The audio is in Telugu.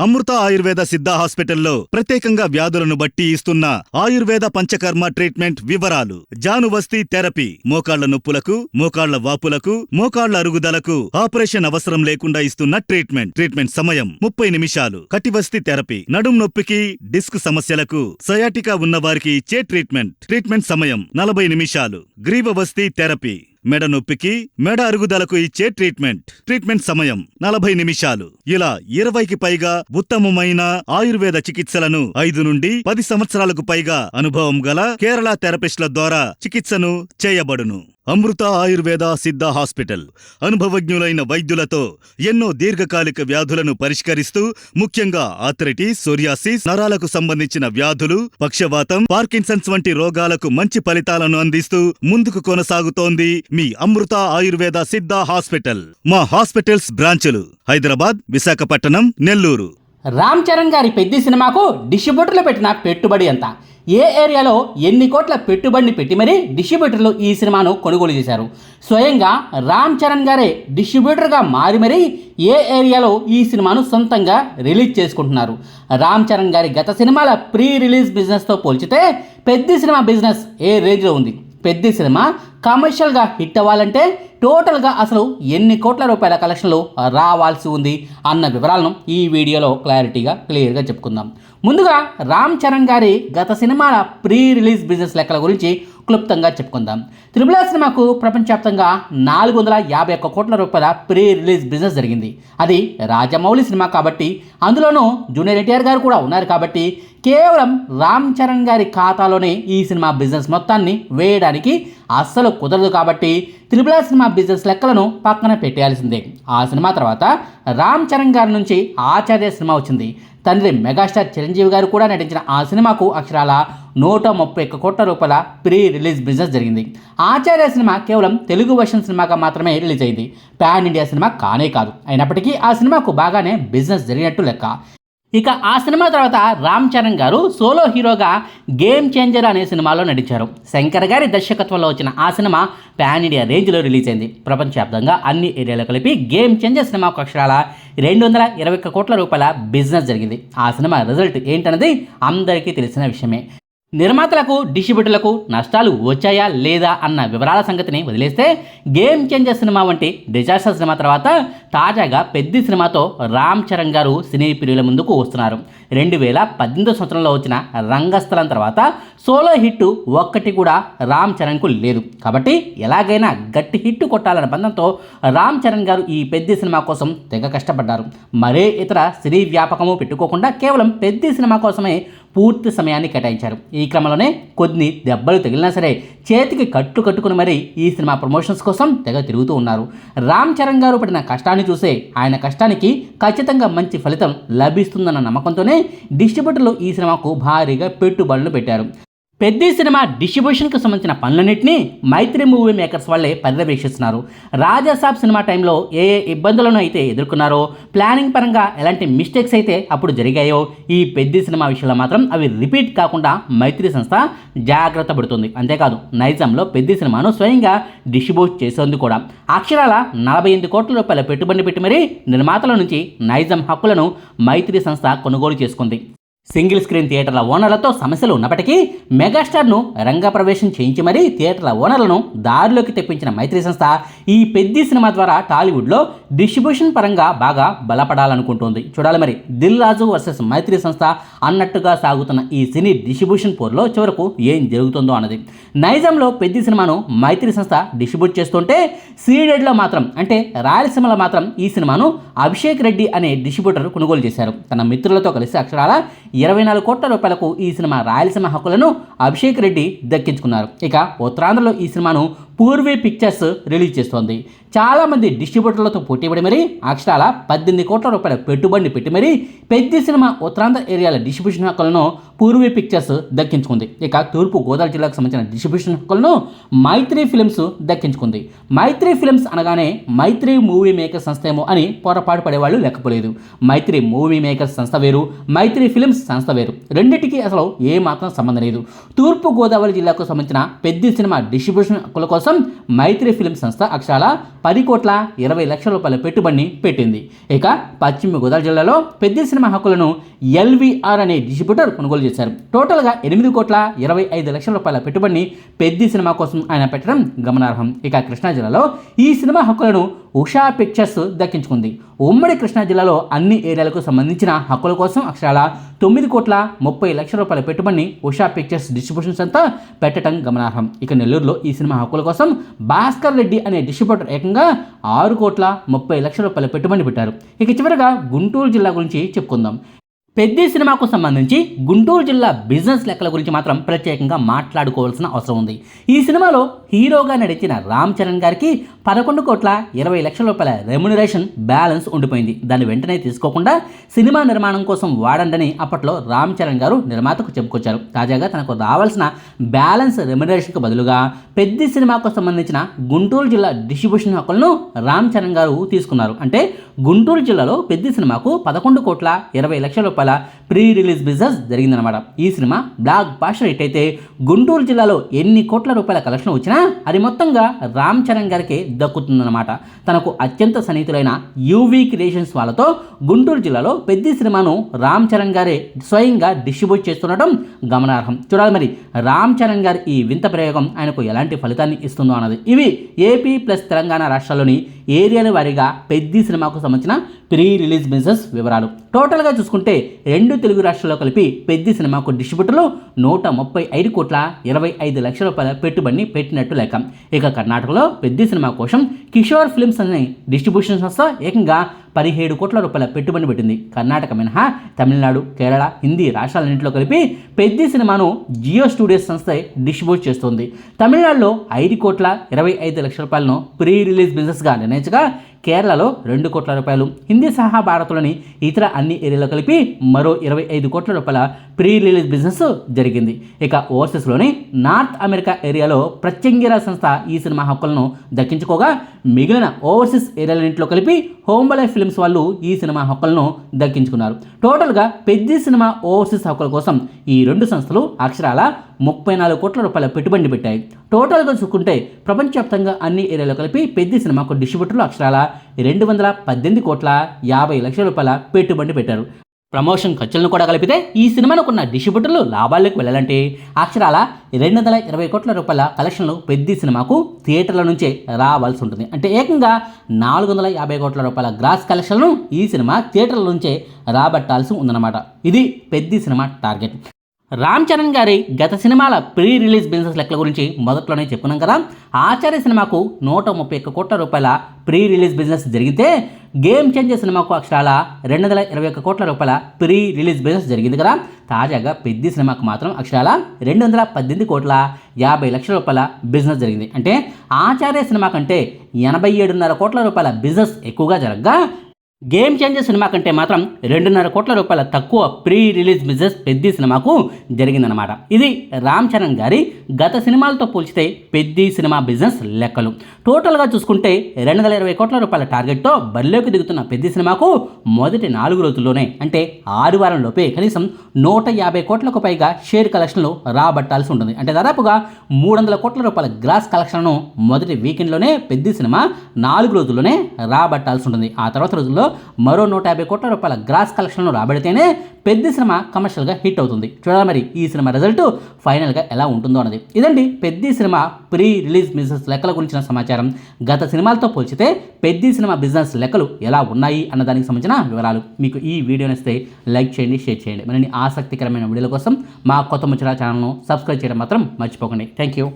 అమృత ఆయుర్వేద సిద్ధ హాస్పిటల్లో ప్రత్యేకంగా వ్యాధులను బట్టి ఇస్తున్న ఆయుర్వేద పంచకర్మ ట్రీట్మెంట్ వివరాలు. జానువస్తి థెరపీ, మోకాళ్ల నొప్పులకు, మోకాళ్ల వాపులకు, మోకాళ్ల అరుగుదలకు ఆపరేషన్ అవసరం లేకుండా ఇస్తున్న ట్రీట్మెంట్ సమయం 30 నిమిషాలు. కటివస్తి థెరపీ, నడుం నొప్పికి, డిస్క్ సమస్యలకు, సయాటికా ఉన్నవారికి ఇచ్చే ట్రీట్మెంట్ సమయం 40 నిమిషాలు. గ్రీవవస్తి థెరపీ, మెడ నొప్పికి, మెడ అరుగుదలకు ఇచ్చే ట్రీట్మెంట్ సమయం 40 నిమిషాలు. ఇలా 20కి పైగా ఉత్తమమైన ఆయుర్వేద చికిత్సలను 5 నుండి 10 సంవత్సరాలకు పైగా అనుభవం గల కేరళ థెరపిస్టుల ద్వారా చికిత్సను చేయబడును. అమృత ఆయుర్వేద సిద్ధ హాస్పిటల్ అనుభవజ్ఞులైన వైద్యులతో ఎన్నో దీర్ఘకాలిక వ్యాధులను పరిష్కరిస్తూ, ముఖ్యంగా ఆర్థరైటిస్, సోరియాసిస్, నరాలకు సంబంధించిన వ్యాధులు, పక్షవాతం, పార్కిన్సన్స్ వంటి రోగాలకు మంచి ఫలితాలను అందిస్తూ ముందుకు కొనసాగుతోంది మీ అమృత ఆయుర్వేద సిద్ధ హాస్పిటల్. మా హాస్పిటల్స్ బ్రాంచులు హైదరాబాద్, విశాఖపట్నం, నెల్లూరు. రామ్ చరణ్ గారి పెద్ద సినిమాకు డిస్ట్రిబ్యూటర్లు పెట్టిన పెట్టుబడి ఎంత, ఏ ఏరియాలో ఎన్ని కోట్ల పెట్టుబడిని పెట్టి మరీ డిస్ట్రిబ్యూటర్లు ఈ సినిమాను కొనుగోలు చేశారు? స్వయంగా రామ్ చరణ్ గారే డిస్ట్రిబ్యూటర్గా మారి మరీ ఏ ఏరియాలో ఈ సినిమాను సొంతంగా రిలీజ్ చేసుకుంటున్నారు? రామ్ చరణ్ గారి గత సినిమాల ప్రీ రిలీజ్ బిజినెస్తో పోల్చితే పెద్ద సినిమా బిజినెస్ ఏ రేంజ్లో ఉంది? పెద్ద సినిమా కమర్షియల్గా హిట్ అవ్వాలంటే టోటల్గా అసలు ఎన్ని కోట్ల రూపాయల కలెక్షన్లు రావాల్సి ఉంది అన్న వివరాలను ఈ వీడియోలో క్లియర్గా చెప్పుకుందాం. ముందుగా రామ్ చరణ్ గారి గత సినిమాల ప్రీ రిలీజ్ బిజినెస్ లెక్కల గురించి క్లుప్తంగా చెప్పుకుందాం. త్రిబుల్ ఆర్ సినిమాకు ప్రపంచవ్యాప్తంగా 451 కోట్ల రూపాయల ప్రీ రిలీజ్ బిజినెస్ జరిగింది. అది రాజమౌళి సినిమా కాబట్టి, అందులోనూ జూనియర్ ఎన్టీఆర్ గారు కూడా ఉన్నారు కాబట్టి, కేవలం రామ్ చరణ్ గారి ఖాతాలోనే ఈ సినిమా బిజినెస్ మొత్తాన్ని వేయడానికి అస్సలు కుదరదు కాబట్టి త్రిబుల్ ఆర్ సినిమా బిజినెస్ లెక్కలను పక్కన పెట్టేయాల్సిందే. ఆ సినిమా తర్వాత రామ్ చరణ్ గారి నుంచి ఆచార్య సినిమా వచ్చింది. తండ్రి మెగాస్టార్ చిరంజీవి గారు కూడా నటించిన ఆ సినిమాకు అక్షరాల 131 కోట్ల రూపాయల ప్రీ రిలీజ్ బిజినెస్ జరిగింది. ఆచార్య సినిమా కేవలం తెలుగు వర్షన్ సినిమాగా మాత్రమే రిలీజ్ అయింది. పాన్ ఇండియా సినిమా కానే కాదు. అయినప్పటికీ ఆ సినిమాకు బాగానే బిజినెస్ జరిగినట్టు లెక్క. ఇక ఆ సినిమా తర్వాత రామ్ చరణ్ గారు సోలో హీరోగా గేమ్ చేంజర్ అనే సినిమాలో నటించారు. శంకర్ గారి దర్శకత్వంలో వచ్చిన ఆ సినిమా పాన్ ఇండియా రేంజ్లో రిలీజ్ అయింది. ప్రపంచవ్యాప్తంగా అన్ని ఏరియాలో కలిపి గేమ్ చేంజర్ సినిమాకు అక్షరాల 221 కోట్ల రూపాయల బిజినెస్ జరిగింది. ఆ సినిమా రిజల్ట్ ఏంటన్నది అందరికీ తెలిసిన విషయమే. నిర్మాతలకు, డిస్ట్రిబ్యూటర్లకు నష్టాలు వచ్చాయా లేదా అన్న వివరాల సంగతిని వదిలేస్తే, గేమ్ చేంజర్ సినిమా వంటి డిజాస్టర్ సినిమా తర్వాత తాజాగా పెద్ద సినిమాతో రామ్ చరణ్ గారు సినీ ప్రియుల ముందుకు వస్తున్నారు. 2018 సంవత్సరంలో వచ్చిన రంగస్థలం తర్వాత సోలో హిట్ ఒక్కటి కూడా రామ్ చరణ్కు లేదు. కాబట్టి ఎలాగైనా గట్టి హిట్ కొట్టాలన్న బంధంతో రామ్ చరణ్ గారు ఈ పెద్ద సినిమా కోసం తెగ కష్టపడ్డారు. మరే ఇతర సినీ వ్యాపకము పెట్టుకోకుండా కేవలం పెద్ద సినిమా కోసమే పూర్తి సమయాన్ని కేటాయించారు. ఈ క్రమంలోనే కొన్ని దెబ్బలు తగిలినా సరే చేతికి కట్టుకుని మరీ ఈ సినిమా ప్రమోషన్స్ కోసం తెగ తిరుగుతూ ఉన్నారు. రామ్ చరణ్ గారు పడిన కష్టాన్ని చూసే ఆయన కష్టానికి ఖచ్చితంగా మంచి ఫలితం లభిస్తుందన్న నమ్మకంతోనే డిస్ట్రిబ్యూటర్లు ఈ సినిమాకు భారీగా పెట్టుబడులు పెట్టారు. పెద్ద సినిమా డిస్ట్రిబ్యూషన్కి సంబంధించిన పనులన్నింటినీ మైత్రి మూవీ మేకర్స్ వాళ్ళే పర్యవేక్షిస్తున్నారు. రాజాసాబ్ సినిమా టైంలో ఏ ఇబ్బందులను అయితే ఎదుర్కొన్నారో, ప్లానింగ్ పరంగా ఎలాంటి మిస్టేక్స్ అయితే అప్పుడు జరిగాయో, ఈ పెద్ద సినిమా విషయంలో మాత్రం అవి రిపీట్ కాకుండా మైత్రి సంస్థ జాగ్రత్త పడుతుంది. అంతేకాదు నైజాంలో పెద్ద సినిమాను స్వయంగా డిస్ట్రిబ్యూట్ చేసేందుకు కూడా అక్షరాల 48 కోట్ల రూపాయల పెట్టుబడి పెట్టి మరీ నిర్మాతల నుంచి నైజాం హక్కులను మైత్రి సంస్థ కొనుగోలు చేసుకుంది. సింగిల్ స్క్రీన్ థియేటర్ల ఓనర్లతో సమస్యలు ఉన్నప్పటికీ మెగాస్టార్ను రంగప్రవేశం చేయించి మరీ థియేటర్ల ఓనర్లను దారిలోకి తెప్పించిన మైత్రి సంస్థ ఈ పెద్ద సినిమా ద్వారా టాలీవుడ్లో డిస్ట్రిబ్యూషన్ పరంగా బాగా బలపడాలనుకుంటోంది. చూడాలి మరి దిల్ రాజు వర్సెస్ మైత్రి సంస్థ అన్నట్టుగా సాగుతున్న ఈ సినీ డిస్ట్రిబ్యూషన్ పోర్లో చివరకు ఏం జరుగుతుందో అన్నది. నైజాంలో పెద్ద సినిమాను మైత్రి సంస్థ డిస్ట్రిబ్యూట్ చేస్తుంటే, సీడెడ్లో మాత్రం అంటే రాయలసీమలో మాత్రం ఈ సినిమాను అభిషేక్ రెడ్డి అనే డిస్ట్రిబ్యూటర్ కొనుగోలు చేశారు. తన మిత్రులతో కలిసి అక్షరాల 24 కోట్ల రూపాయలకు ఈ సినిమా రాయలసీమ హక్కులను అభిషేక్ రెడ్డి దక్కించుకున్నారు. ఇక ఉత్తరాంధ్రలో ఈ సినిమాను పూర్వీ పిక్చర్స్ రిలీజ్ చేస్తోంది. చాలామంది డిస్ట్రిబ్యూటర్లతో పోటీపడి మరీ అక్షరాల 18 కోట్ల రూపాయల పెట్టుబడిని పెట్టి మరీ పెద్ద సినిమా ఉత్తరాంధ్ర ఏరియాల డిస్ట్రిబ్యూషన్ హక్కులను పూర్వీ పిక్చర్స్ దక్కించుకుంది. ఇక తూర్పు గోదావరి జిల్లాకు సంబంధించిన డిస్ట్రిబ్యూషన్ హక్కులను మైత్రి ఫిలిమ్స్ దక్కించుకుంది. మైత్రి ఫిలిమ్స్ అనగానే మైత్రి మూవీ మేకర్స్ సంస్థ ఏమో అని పొరపాటు పడేవాళ్ళు లేకపోలేదు. మైత్రి మూవీ మేకర్స్ సంస్థ వేరు, మైత్రి ఫిలిమ్స్ సంస్థ వేరు. రెండింటికి అసలు ఏమాత్రం సంబంధం లేదు. తూర్పు గోదావరి జిల్లాకు సంబంధించిన పెద్ద సినిమా డిస్ట్రిబ్యూషన్ హక్కుల కోసం కోసం మైత్రి ఫిల్మ్ సంస్థ అక్షరాల 10,20,00,000 పెట్టుబడిని పెట్టింది. ఇక పశ్చిమ గోదావరి జిల్లాలో పెద్ద సినిమా హక్కులను ఎల్వీఆర్ అనే డిస్ట్రిబ్యూటర్ కొనుగోలు చేశారు. టోటల్గా 8,25,00,000 పెట్టుబడిని పెద్ద సినిమా కోసం ఆయన పెట్టడం గమనార్హం. ఇక కృష్ణా జిల్లాలో ఈ సినిమా హక్కులను ఉషా పిక్చర్స్ దక్కించుకుంది. ఉమ్మడి కృష్ణా జిల్లాలో అన్ని ఏరియాలకు సంబంధించిన హక్కుల కోసం అక్షరాల 9,30,00,000 పెట్టుబడిని ఉషా పిక్చర్స్ డిస్ట్రిబ్యూషన్స్ అంతా పెట్టడం గమనార్హం. ఇక నెల్లూరులో ఈ సినిమా హక్కుల కోసం భాస్కర్ రెడ్డి అనే డిస్ట్రిబ్యూటర్ ఏకంగా 6,30,00,000 పెట్టుబడి పెట్టారు. ఇక చివరగా గుంటూరు జిల్లా గురించి చెప్పుకుందాం. పెద్ద సినిమాకు సంబంధించి గుంటూరు జిల్లా బిజినెస్ లెక్కల గురించి మాత్రం ప్రత్యేకంగా మాట్లాడుకోవాల్సిన అవసరం ఉంది. ఈ సినిమాలో హీరోగా నడిచిన రామ్ చరణ్ గారికి 11,20,00,000 రెమ్యునరేషన్ బ్యాలెన్స్ ఉండిపోయింది. దాన్ని వెంటనే తీసుకోకుండా సినిమా నిర్మాణం కోసం వాడండి అప్పట్లో రామ్ చరణ్ గారు నిర్మాతకు చెప్పుకొచ్చారు. తాజాగా తనకు రావాల్సిన బ్యాలెన్స్ రెమ్యునరేషన్కు బదులుగా పెద్ద సినిమాకు సంబంధించిన గుంటూరు జిల్లా డిస్ట్రిబ్యూషన్ హక్కులను రామ్ చరణ్ గారు తీసుకున్నారు. అంటే గుంటూరు జిల్లాలో పెద్ద సినిమాకు 11,20,00,000 ప్రీ రిలీజ్ బిజినెస్ జరిగిందనమాట. ఈ సినిమా బ్లాక్ బాస్టర్ హిట్ అయితే గుంటూరు జిల్లాలో ఎన్ని కోట్ల రూపాయల కలెక్షన్ వచ్చినా అది మొత్తంగా రామ్ చరణ్ గారికి దక్కుతుందన్నమాట. తనకు అత్యంత సన్నిహితులైన యూవీ క్రియేషన్స్ వాళ్ళతో గుంటూరు జిల్లాలో పెద్ద సినిమాను రామ్ చరణ్ గారే స్వయంగా డిస్ట్రిబ్యూట్ చేస్తుండటం గమనార్హం. చూడాలి మరి రామ్ చరణ్ గారి ఈ వింత ప్రయోగం ఆయనకు ఎలాంటి ఫలితాన్ని ఇస్తుందో అన్నది. ఇవి ఏపీ ప్లస్ తెలంగాణ రాష్ట్రాల్లోని ఏరియాల వారీగా పెద్ద సినిమాకు సంబంధించిన ప్రీ రిలీజ్ బిజినెస్ వివరాలు. టోటల్గా చూసుకుంటే 2 తెలుగు రాష్ట్రాల్లో కలిపి పెద్ద సినిమాకు డిస్ట్రిబ్యూటర్లు 135,25,00,000 పెట్టుబడిని పెట్టినట్టు లెక్క. ఇక కర్ణాటకలో పెద్ద సినిమా కోసం కిషోర్ ఫిల్మ్స్ అనే డిస్ట్రిబ్యూషన్ సంస్థ ఏకంగా 17 కోట్ల రూపాయల పెట్టుబడి పెట్టింది. కర్ణాటక మినహా తమిళనాడు, కేరళ, హిందీ రాష్ట్రాలన్నింటిలో కలిపి పెద్ద సినిమాను జియో స్టూడియోస్ సంస్థ డిస్ట్రిబ్యూట్ చేస్తుంది. తమిళనాడులో 5,25,00,000 ప్రీ రిలీజ్ బిజినెస్గా నిర్ణయించగా కేరళలో 2 కోట్ల రూపాయలు, హిందీ సహా భారత్లోని ఇతర అన్ని ఏరియాలో కలిపి మరో 25 కోట్ల రూపాయల ప్రీ రిలీజ్ బిజినెస్ జరిగింది. ఇక ఓవర్సీస్లోని నార్త్ అమెరికా ఏరియాలో ప్రత్యంగిరా సంస్థ ఈ సినిమా హక్కులను దక్కించుకోగా మిగిలిన ఓవర్సీస్ ఏరియాలన్నింటిలో కలిపి హోంబలే ఫిల్మ్స్ వాళ్ళు ఈ సినిమా హక్కులను దక్కించుకున్నారు. టోటల్గా పెద్ద సినిమా ఓవర్సీస్ హక్కుల కోసం ఈ 2 సంస్థలు అక్షరాల 34 కోట్ల రూపాయల పెట్టుబడి పెట్టాయి. టోటల్గా చూసుకుంటే ప్రపంచవ్యాప్తంగా అన్ని ఏరియాలో కలిపి పెద్ద సినిమాకు డిస్ట్రిబ్యూటర్లు అక్షరాల 218,50,00,000 పెట్టుబడి పెట్టారు. ప్రమోషన్ ఖర్చులను కూడా కలిపితే ఈ సినిమాను కొన్న డిస్ట్రిబ్యూటర్లు లాభాల్లోకి వెళ్ళాలంటే అక్షరాల 220 కోట్ల రూపాయల కలెక్షన్లు పెద్ద సినిమాకు థియేటర్ల నుంచే రావాల్సి ఉంటుంది. అంటే ఏకంగా 450 కోట్ల రూపాయల గ్రాస్ కలెక్షన్లను ఈ సినిమా థియేటర్ల నుంచే రాబట్టాల్సి ఉందన్నమాట. ఇది పెద్ద సినిమా టార్గెట్. రామ్ చరణ్ గారి గత సినిమాల ప్రీ రిలీజ్ బిజినెస్ లెక్కల గురించి మొదట్లోనే చెప్పుకున్నాం కదా. ఆచార్య సినిమాకు 131 కోట్ల రూపాయల ప్రీ రిలీజ్ బిజినెస్ జరిగితే గేమ్ చేంజర్ సినిమాకు అక్షరాల 221 కోట్ల రూపాయల ప్రీ రిలీజ్ బిజినెస్ జరిగింది కదా. తాజాగా పెద్ద సినిమాకు మాత్రం అక్షరాల 218,50,00,000 బిజినెస్ జరిగింది. అంటే ఆచార్య సినిమా కంటే 87.5 కోట్ల రూపాయల బిజినెస్ ఎక్కువగా జరగగా గేమ్ చేంజర్ సినిమా కంటే మాత్రం 2.5 కోట్ల రూపాయల తక్కువ ప్రీ రిలీజ్ బిజినెస్ పెద్ద సినిమాకు జరిగిందనమాట. ఇది రామ్ చరణ్ గారి గత సినిమాలతో పోల్చితే పెద్ద సినిమా బిజినెస్ లెక్కలు. టోటల్గా చూసుకుంటే 220 కోట్ల రూపాయల టార్గెట్తో బరిలోకి దిగుతున్న పెద్ద సినిమాకు మొదటి 4 రోజుల్లోనే అంటే 6 వారంలోపే కనీసం 150 కోట్లకు పైగా షేర్ కలెక్షన్లు రాబట్టాల్సి ఉంటుంది. అంటే దాదాపుగా 300 కోట్ల రూపాయల గ్రాస్ కలెక్షన్లను మొదటి వీకెండ్లోనే పెద్ద సినిమా 4 రోజుల్లోనే రాబట్టాల్సి ఉంటుంది. ఆ తర్వాత రోజుల్లో మరో 150 కోట్ల రూపాయల గ్రాస్ కలెక్షన్లు రాబడితేనే పెద్ద సినిమా కమర్షియల్గా హిట్ అవుతుంది. చూడాలి మరి ఈ సినిమా రిజల్ట్ ఫైనల్గా ఎలా ఉంటుందో అన్నది. ఇదండి పెద్ద సినిమా ప్రీ రిలీజ్ బిజినెస్ లెక్కల గురించిన సమాచారం. గత సినిమాలతో పోల్చితే పెద్ద సినిమా బిజినెస్ లెక్కలు ఎలా ఉన్నాయి అన్న దానికి సంబంధించిన వివరాలు. మీకు ఈ వీడియో నచ్చితే లైక్ చేయండి, షేర్ చేయండి. మరిన్ని ఆసక్తికరమైన వీడియోల కోసం మా కొత్త ముచ్చట ఛానల్ను సబ్స్క్రైబ్ చేయడం మాత్రం మర్చిపోకండి. Thank you.